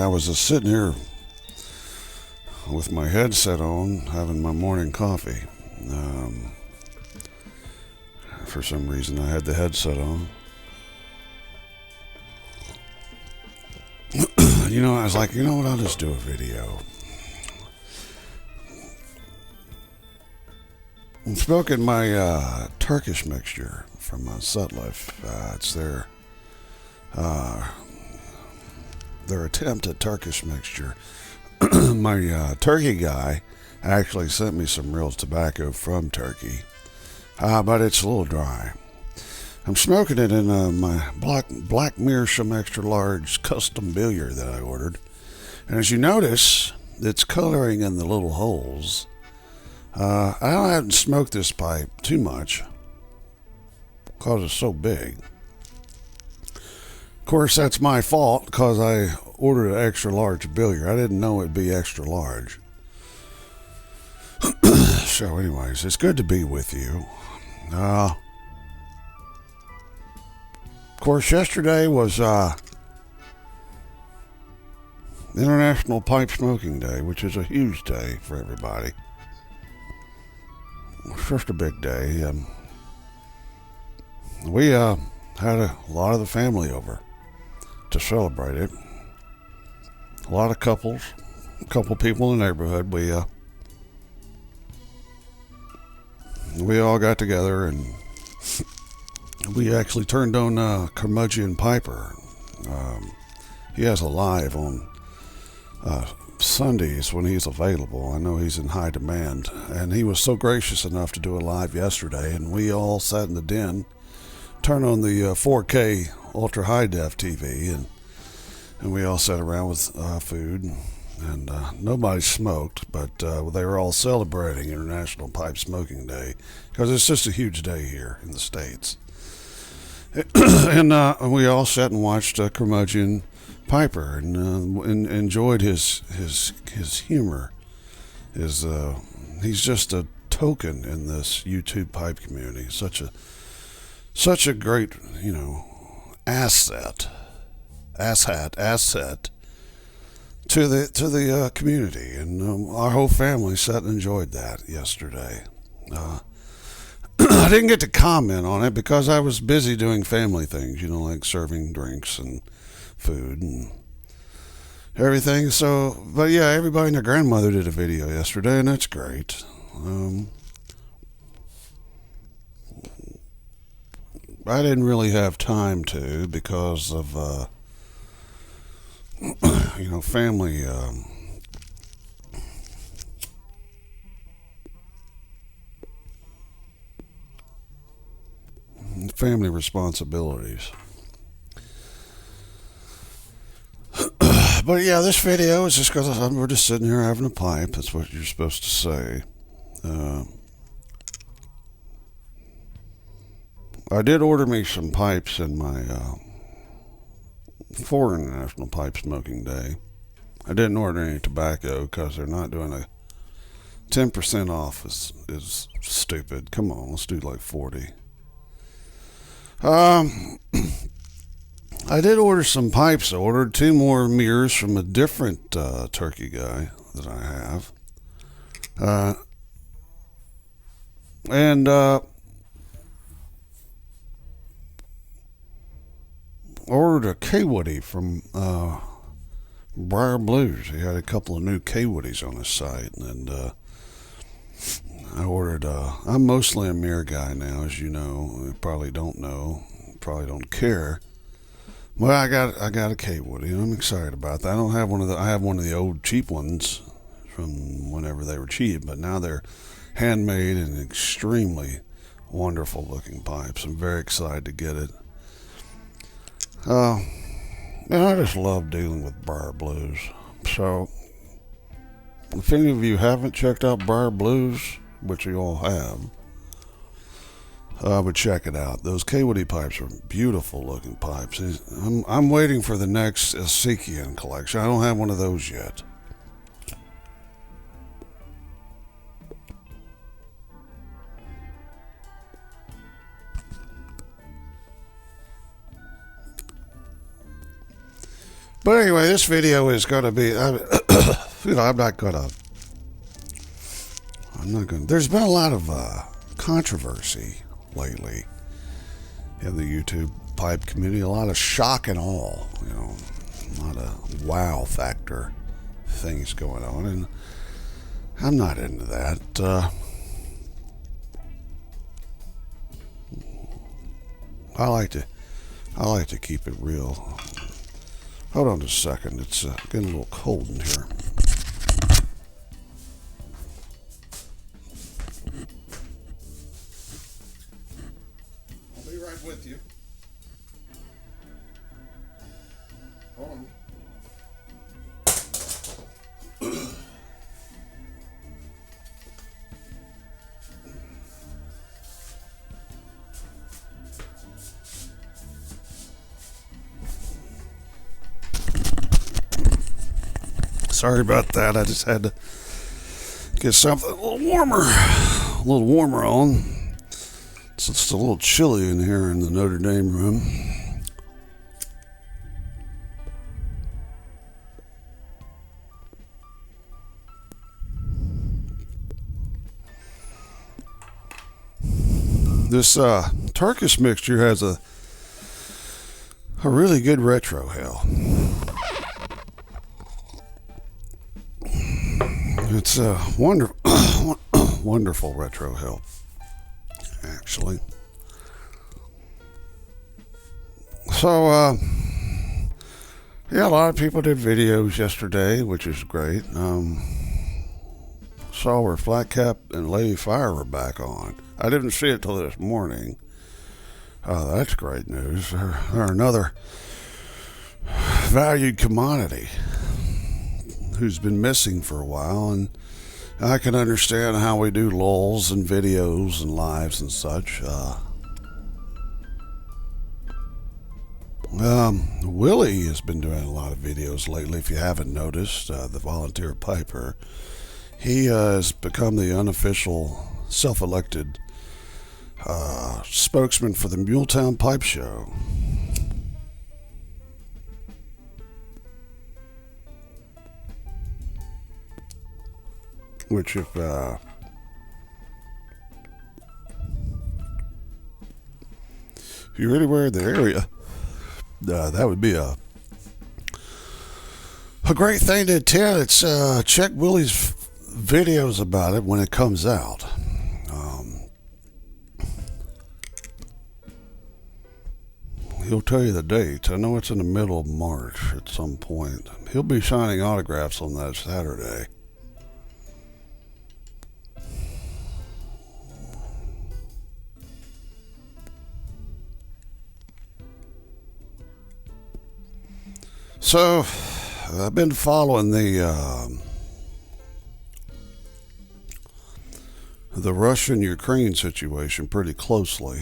was just sitting here with my headset on, having my morning coffee. For some reason, I had the headset on. I was like, you know what, I'll just do a video. I'm smoking my Turkish mixture from Sutliff. It's their attempt at Turkish mixture. My Turkey guy actually sent me some real tobacco from Turkey, but it's a little dry. I'm smoking it in my Black Meerschaum extra large custom billiard that I ordered. And as you notice, it's coloring in the little holes. I haven't smoked this pipe too much because it's so big. Of course, that's my fault because I ordered an extra large billiard. I didn't know it'd be extra large. So anyways, it's good to be with you. Of course, yesterday was International Pipe Smoking Day, which is a huge day for everybody. It's just a big day. We had a lot of the family over to celebrate it. A lot of couples, a couple people in the neighborhood. We all got together and we actually turned on Curmudgeon Piper. He has a live on Sundays when he's available. I know he's in high demand, and he was so gracious enough to do a live yesterday, and we all sat in the den, turned on the 4K ultra high def TV, and we all sat around with food, and nobody smoked, but they were all celebrating International Pipe Smoking Day because it's just a huge day here in the States. And we all sat and watched Curmudgeon Piper and enjoyed his humor. He's just a token in this YouTube pipe community. Such a great asset to the community, and our whole family sat and enjoyed that yesterday. I didn't get to comment on it because I was busy doing family things, like serving drinks and food and everything. So, but yeah, everybody and their grandmother did a video yesterday, and that's great. I didn't really have time to because of, family. Family responsibilities. But yeah, this video is just because we're just sitting here having a pipe. That's what you're supposed to say. I did order me some pipes in my for International Pipe Smoking Day. I didn't order any tobacco because they're not doing a 10% off. Is stupid. Come on, let's do like 40. I did order some pipes. I ordered 2 more mirrors from a different turkey guy that I have. And ordered a K-Woody from Briar Blues. He had a couple of new K-Woodies on his site, and I ordered. I'm mostly a mirror guy now, as you know. You probably don't know, probably don't care. Well, I got a K-Woody, and I'm excited about that. I don't have one of the. I have one of the old cheap ones from whenever they were cheap, but now they're handmade and extremely wonderful looking pipes. I'm very excited to get it. And I just love dealing with Briar Blues. So, if any of you haven't checked out Briar Blues, which you all have, I would check it out. Those K-Woody pipes are beautiful looking pipes. I'm waiting for the next Ezekian collection. I don't have one of those yet. But anyway, this video is going to be, I'm not going to, there's been a lot of controversy lately in the YouTube pipe community, a lot of shock and awe, a lot of wow factor things going on, and I'm not into that. I like to keep it real. Hold on just a second. It's getting a little cold in here. I'll be right with you. Hold on. Sorry about that. I just had to get something a little warmer on. It's just a little chilly in here in the Notre Dame room. This Turkish mixture has a really good retrohale. It's a wonderful retrohale, actually. So, yeah, a lot of people did videos yesterday, which is great. Saw where Flat Cap and Lady Fire were back on. I didn't see it till this morning. That's great news. They're another valued commodity who's been missing for a while, and I can understand how we do lulls and videos and lives and such. Willie has been doing a lot of videos lately, if you haven't noticed, the volunteer piper. He has become the unofficial self-elected spokesman for the Muletown Pipe Show. Which if you're anywhere in the area, that would be a great thing to attend. It's check Willie's videos about it when it comes out. He'll tell you the date. I know it's in the middle of March at some point. He'll be signing autographs on that Saturday. So, I've been following the Russian-Ukraine situation pretty closely.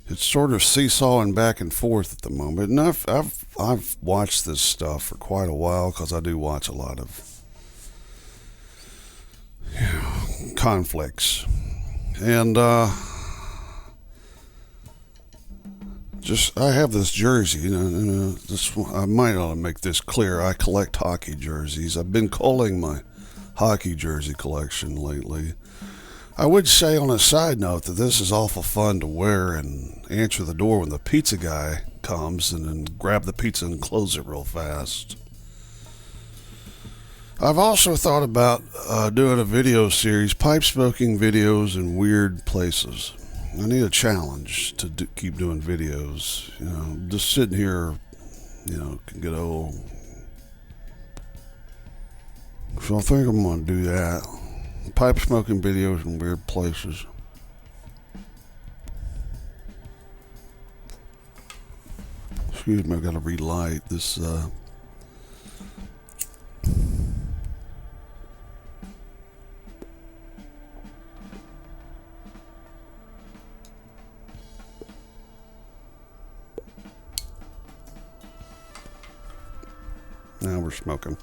It's sort of seesawing back and forth at the moment, and I've watched this stuff for quite a while because I do watch a lot of conflicts, and I have this jersey. I might ought to make this clear. I collect hockey jerseys. I've been culling my hockey jersey collection lately. I would say on a side note that this is awful fun to wear and answer the door when the pizza guy comes and then grab the pizza and close it real fast. I've also thought about doing a video series, pipe smoking videos in weird places. I need a challenge to keep doing videos. Just sitting here, can get old. So I think I'm going to do that. Pipe smoking videos in weird places. Excuse me, I've got to relight this. Now we're smoking.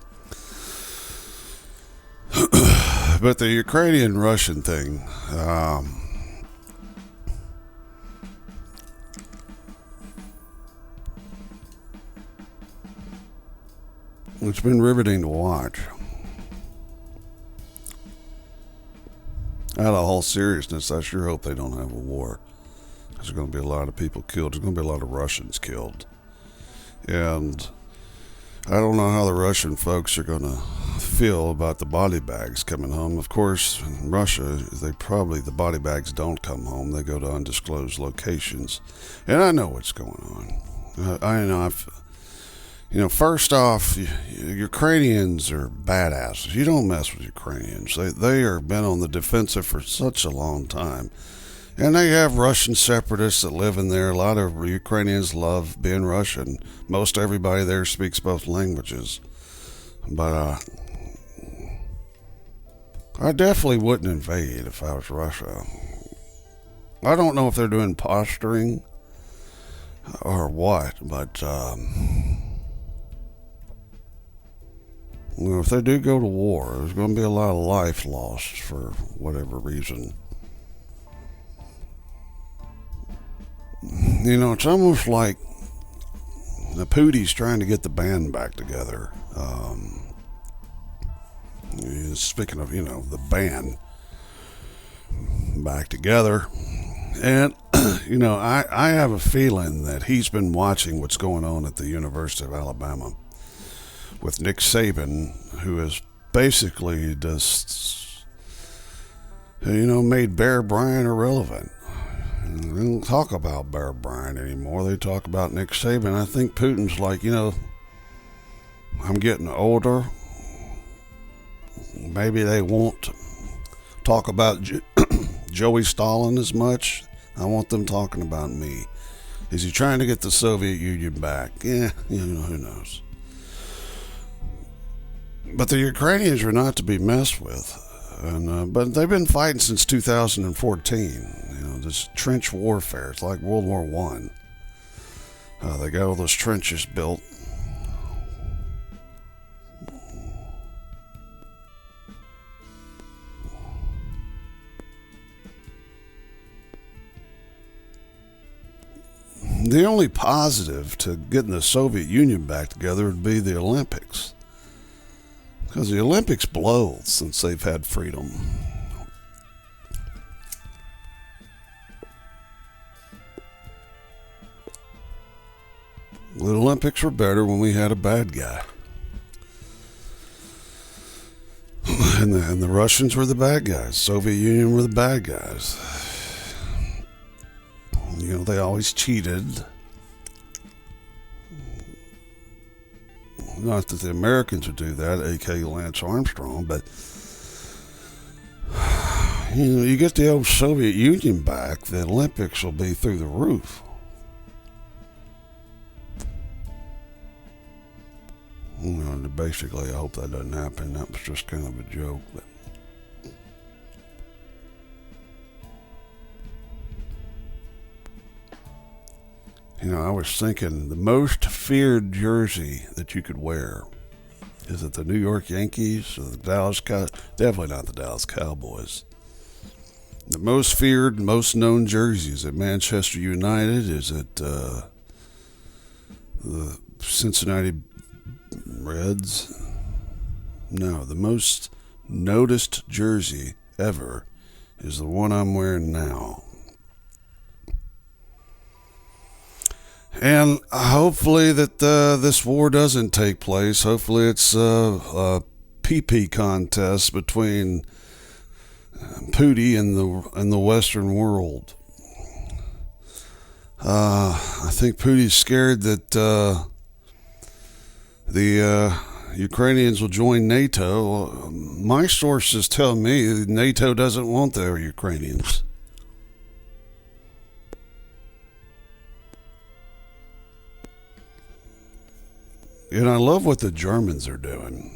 But the Ukrainian-Russian thing, It's been riveting to watch. Out of all seriousness, I sure hope they don't have a war. There's going to be a lot of people killed. There's going to be a lot of Russians killed. And I don't know how the Russian folks are going to feel about the body bags coming home. Of course, in Russia, the body bags don't come home. They go to undisclosed locations. And I know what's going on. First off, Ukrainians are badasses. You don't mess with Ukrainians. They are been on the defensive for such a long time. And they have Russian separatists that live in there. A lot of Ukrainians love being Russian. Most everybody there speaks both languages. But I definitely wouldn't invade if I was Russia. I don't know if they're doing posturing or what, but if they do go to war, there's going to be a lot of life lost for whatever reason. It's almost like the Pooties trying to get the band back together. Speaking of, the band back together. And, I have a feeling that he's been watching what's going on at the University of Alabama with Nick Saban, who has basically just, made Bear Bryant irrelevant. They don't talk about Bear Bryant anymore. They talk about Nick Saban. I think Putin's like, I'm getting older. Maybe they won't talk about Joey Stalin as much. I want them talking about me. Is he trying to get the Soviet Union back? Yeah, who knows. But the Ukrainians are not to be messed with. But they've been fighting since 2014. This trench warfare. It's like World War I. They got all those trenches built. The only positive to getting the Soviet Union back together would be the Olympics. Because the Olympics blow since they've had freedom. The Olympics were better when we had a bad guy. And the Russians were the bad guys. Soviet Union were the bad guys. They always cheated. Not that the Americans would do that, a.k.a. Lance Armstrong, but you get the old Soviet Union back, the Olympics will be through the roof. Basically, I hope that doesn't happen. That was just kind of a joke, but I was thinking the most feared jersey that you could wear, is it the New York Yankees or the Dallas Cowboys? Definitely not the Dallas Cowboys. The most feared, most known jerseys at Manchester United, is it the Cincinnati Reds? No, the most noticed jersey ever is the one I'm wearing now. And hopefully that this war doesn't take place. Hopefully it's a pee-pee contest between Pootie and the Western world. I think Pootie's scared that the Ukrainians will join NATO. My sources tell me NATO doesn't want the Ukrainians. And I love what the Germans are doing.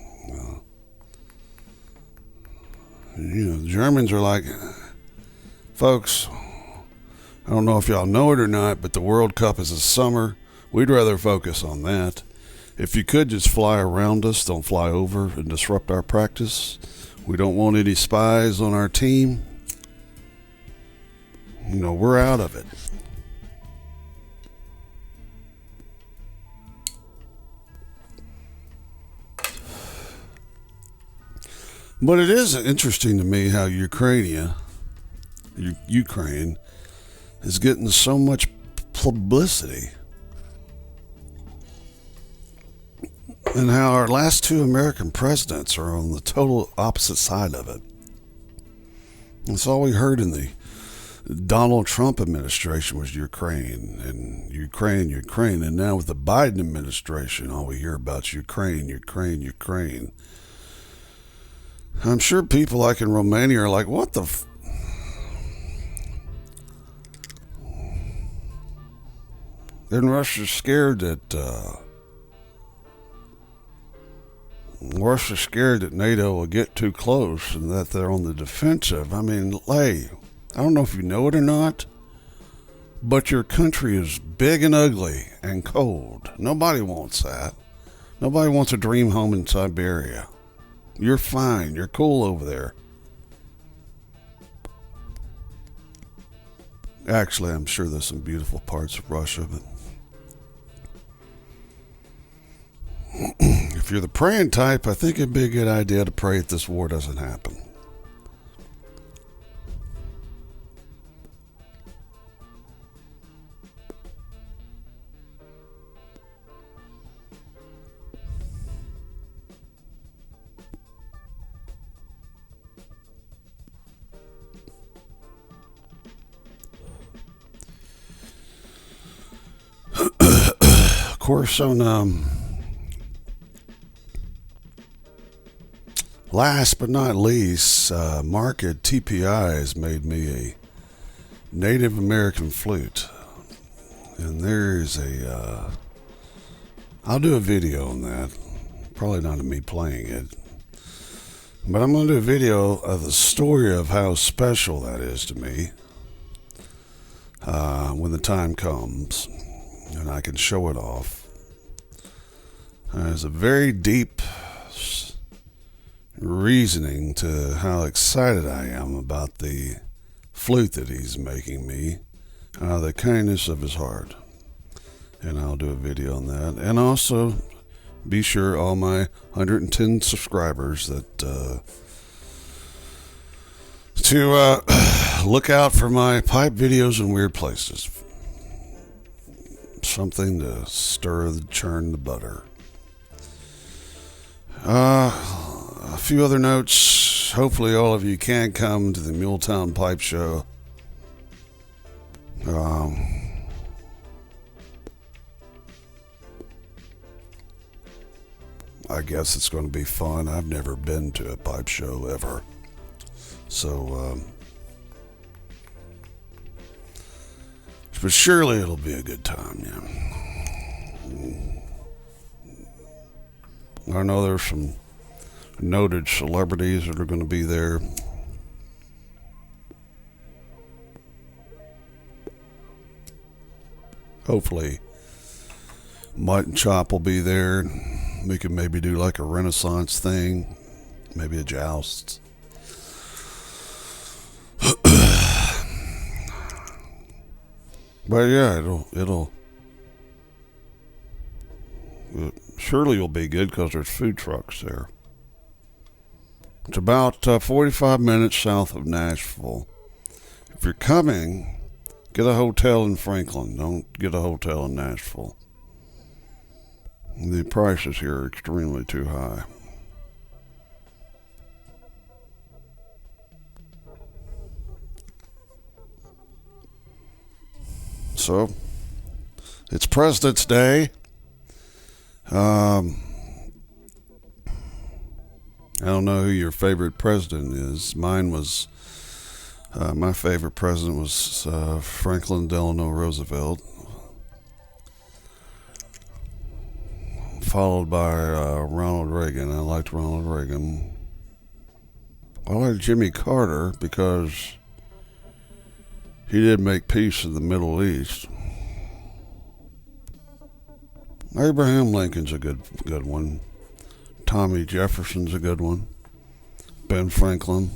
The Germans are like, folks, I don't know if y'all know it or not, but the World Cup is this summer. We'd rather focus on that. If you could just fly around us, don't fly over and disrupt our practice. We don't want any spies on our team. We're out of it. But it is interesting to me how Ukraine is getting so much publicity, and how our last two American presidents are on the total opposite side of it. That's all we heard in the Donald Trump administration was Ukraine, and Ukraine, Ukraine. And now with the Biden administration, all we hear about is Ukraine, Ukraine, Ukraine. I'm sure people like in Romania are like, what the Then Russia's scared that NATO will get too close and that they're on the defensive. I mean, I don't know if you know it or not, but your country is big and ugly and cold. Nobody wants that. Nobody wants a dream home in Siberia. You're fine. You're cool over there. Actually, I'm sure there's some beautiful parts of Russia, but if you're the praying type, I think it'd be a good idea to pray that this war doesn't happen. Of course, on last but not least, Market TPI has made me a Native American flute, and there's I'll do a video on that. Probably not of me playing it, but I'm going to do a video of the story of how special that is to me when the time comes and I can show it off. There's a very deep reasoning to how excited I am about the flute that he's making me, the kindness of his heart. And I'll do a video on that. And also, be sure all my 110 subscribers that to look out for my pipe videos in weird places. Something to churn the butter. A few other notes. Hopefully all of you can come to the Muletown Pipe Show. I guess it's going to be fun. I've never been to a pipe show ever. So, but surely it'll be a good time, yeah. I know there's some noted celebrities that are going to be there. Hopefully Mutt and Chop will be there. We can maybe do like a Renaissance thing, maybe a joust. But yeah, it'll surely will be good because there's food trucks there. It's about 45 minutes south of Nashville. If you're coming, get a hotel in Franklin. Don't get a hotel in Nashville. The prices here are extremely too high. So, it's President's Day. I don't know who your favorite president is. Mine was, my favorite president was Franklin Delano Roosevelt, followed by Ronald Reagan. I liked Ronald Reagan. I liked Jimmy Carter because he did make peace in the Middle East. Abraham Lincoln's a good one. Tommy Jefferson's a good one. Ben Franklin.